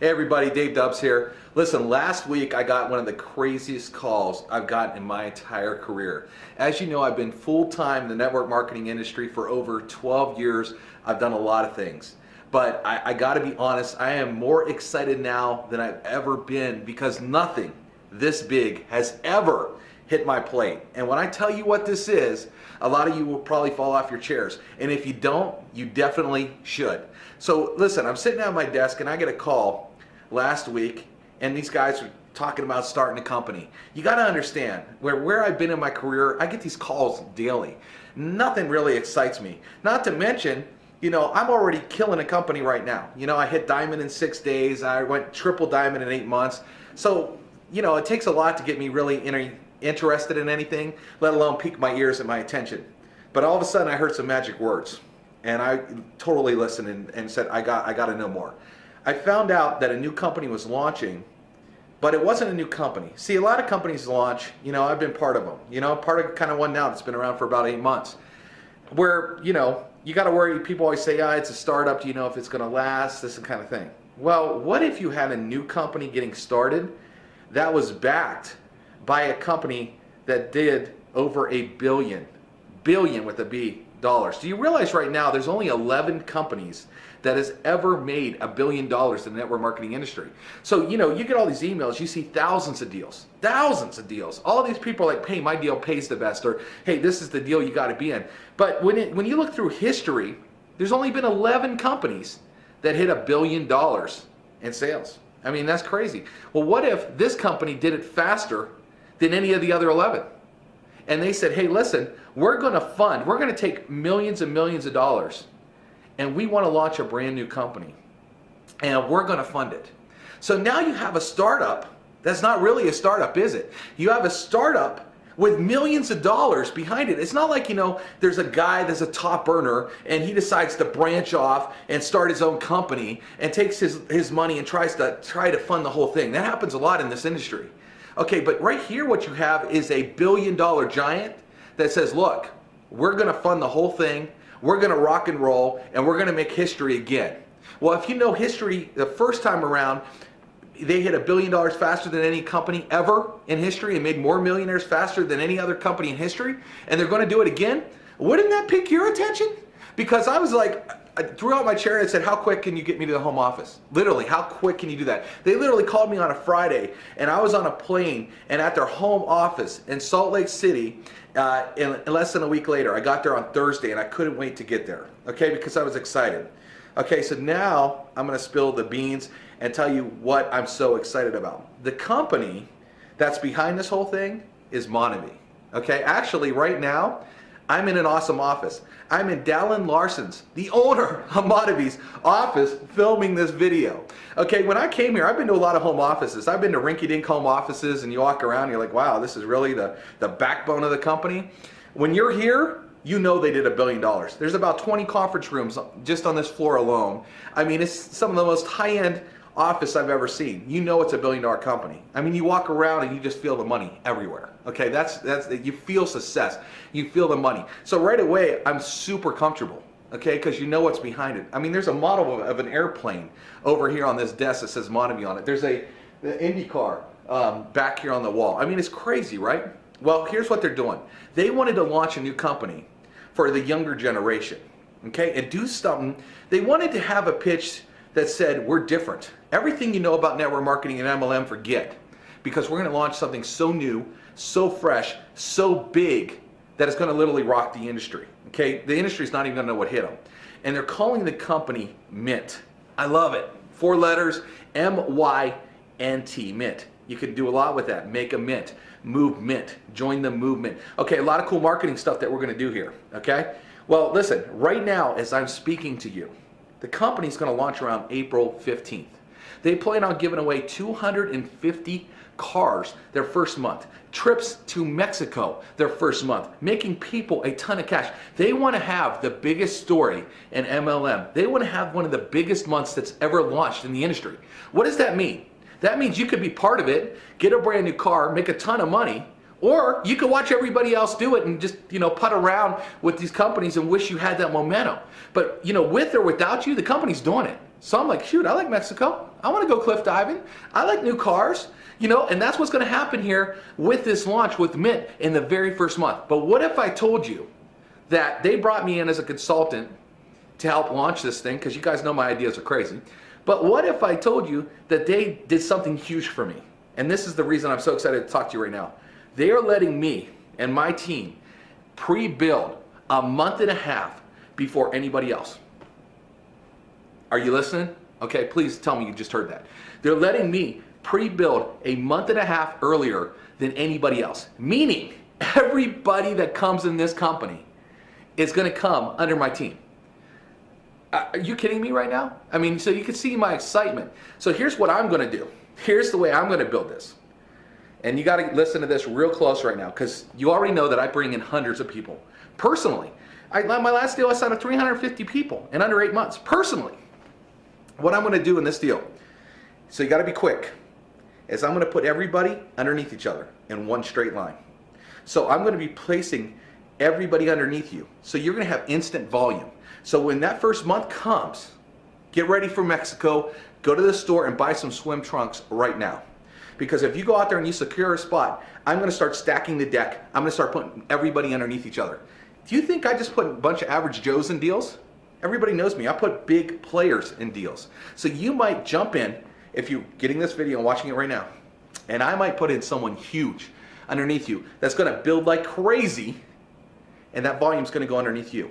Hey everybody, Dave Dubs here. Listen, last week I got one of the craziest calls I've gotten in my entire career. As you know, I've been full-time in the network marketing industry for over 12 years. I've done a lot of things. But I gotta be honest, I am more excited now than I've ever been because nothing this big has ever hit my plate. And when I tell you what this is, a lot of you will probably fall off your chairs. And if you don't, you definitely should. So listen, I'm sitting at my desk and I get a call last week and these guys are talking about starting a company. You got to understand, where I've been in my career, I get these calls daily. Nothing really excites me. Not to mention, you know, I'm already killing a company right now. You know, I hit diamond in 6 days. I went triple diamond in 8 months. So, you know, it takes a lot to get me really interested in anything, let alone pique my ears and my attention. But all of a sudden I heard some magic words and I totally listened and said, I got to know more. I found out that a new company was launching, but it wasn't a new company. See, a lot of companies launch, you know, I've been part of them. You know, part of kind of one now that's been around for about 8 months. Where, you know, you got to worry, people always say, it's a startup, do you know if it's going to last, this kind of thing. Well, what if you had a new company getting started that was backed by a company that did over $1 billion with a B, dollars? Do you realize right now there's only 11 companies that has ever made $1 billion in the network marketing industry? So, you know, you get all these emails, you see thousands of deals. All these people are like, hey, my deal pays the best, or hey, this is the deal you got to be in. But when you look through history, there's only been 11 companies that hit $1 billion in sales. I mean, that's crazy. Well, what if this company did it faster than any of the other 11? And they said, hey, listen, we're going to take millions and millions of dollars and we want to launch a brand new company and we're going to fund it. So now you have a startup that's not really a startup, is it? You have a startup with millions of dollars behind it. It's not like, you know, there's a guy that's a top earner and he decides to branch off and start his own company and takes his money and tries to fund the whole thing. That happens a lot in this industry. Okay, but right here what you have is a $1 billion giant that says, look, we're going to fund the whole thing, we're going to rock and roll, and we're going to make history again. Well, if you know history, the first time around, they hit $1 billion faster than any company ever in history and made more millionaires faster than any other company in history, and they're going to do it again. Wouldn't that pique your attention? Because I was like, I threw out my chair and said, how quick can you get me to the home office? Literally, how quick can you do that? They literally called me on a Friday and I was on a plane and at their home office in Salt Lake City in less than a week later. I got there on Thursday and I couldn't wait to get there, okay, because I was excited. Okay, so now I'm going to spill the beans and tell you what I'm so excited about. The company that's behind this whole thing is Monavie. Okay, actually right now, I'm in an awesome office. I'm in Dallin Larson's, the owner of Monavie's office, filming this video. Okay, when I came here, I've been to a lot of home offices. I've been to rinky-dink home offices and you walk around and you're like, wow, this is really the backbone of the company. When you're here, you know they did $1 billion. There's about 20 conference rooms just on this floor alone. I mean, it's some of the most high-end office I've ever seen. You know it's $1 billion company. I mean, you walk around and you just feel the money everywhere. Okay, that's you feel success. You feel the money. So right away, I'm super comfortable. Okay, because you know what's behind it. I mean, there's a model of an airplane over here on this desk that says Monavie on it. There's the IndyCar back here on the wall. I mean, it's crazy, right? Well, here's what they're doing. They wanted to launch a new company for the younger generation. Okay, and do something. They wanted to have a pitch that said, we're different. Everything you know about network marketing and MLM, forget. Because we're going to launch something so new, so fresh, so big, that it's going to literally rock the industry. Okay, the industry's not even going to know what hit them. And they're calling the company Mynt. I love it. 4 letters, M-Y-N-T, Mynt. You can do a lot with that. Make a mint, move mint, join the movement. Okay, a lot of cool marketing stuff that we're going to do here. Okay, well, listen, right now as I'm speaking to you, the company's going to launch around April 15th. They plan on giving away 250 cars their first month, trips to Mexico their first month, making people a ton of cash. They want to have the biggest story in MLM. They want to have one of the biggest months that's ever launched in the industry. What does that mean? That means you could be part of it, get a brand new car, make a ton of money, or you could watch everybody else do it and just, you know, putt around with these companies and wish you had that momentum. But, you know, with or without you, the company's doing it. So I'm like, shoot, I like Mexico. I want to go cliff diving. I like new cars, you know, and that's what's going to happen here with this launch with Mynt in the very first month. But what if I told you that they brought me in as a consultant to help launch this thing, because you guys know my ideas are crazy. But what if I told you that they did something huge for me? And this is the reason I'm so excited to talk to you right now. They are letting me and my team pre-build a month and a half before anybody else. Are you listening? Okay, please tell me you just heard that. They're letting me pre-build a month and a half earlier than anybody else. Meaning, everybody that comes in this company is gonna come under my team. Are you kidding me right now? I mean, so you can see my excitement. So here's what I'm gonna do. Here's the way I'm gonna build this. And you gotta listen to this real close right now, because you already know that I bring in hundreds of people. Personally, my last deal I signed up 350 people in under 8 months, personally. What I'm gonna do in this deal, so you gotta be quick, is I'm gonna put everybody underneath each other in one straight line. So I'm gonna be placing everybody underneath you. So you're gonna have instant volume. So when that first month comes, get ready for Mexico, go to the store and buy some swim trunks right now. Because if you go out there and you secure a spot, I'm gonna start stacking the deck. I'm gonna start putting everybody underneath each other. Do you think I just put a bunch of average Joes in deals? Everybody knows me, I put big players in deals. So you might jump in, if you're getting this video and watching it right now, and I might put in someone huge underneath you that's gonna build like crazy, and that volume's gonna go underneath you.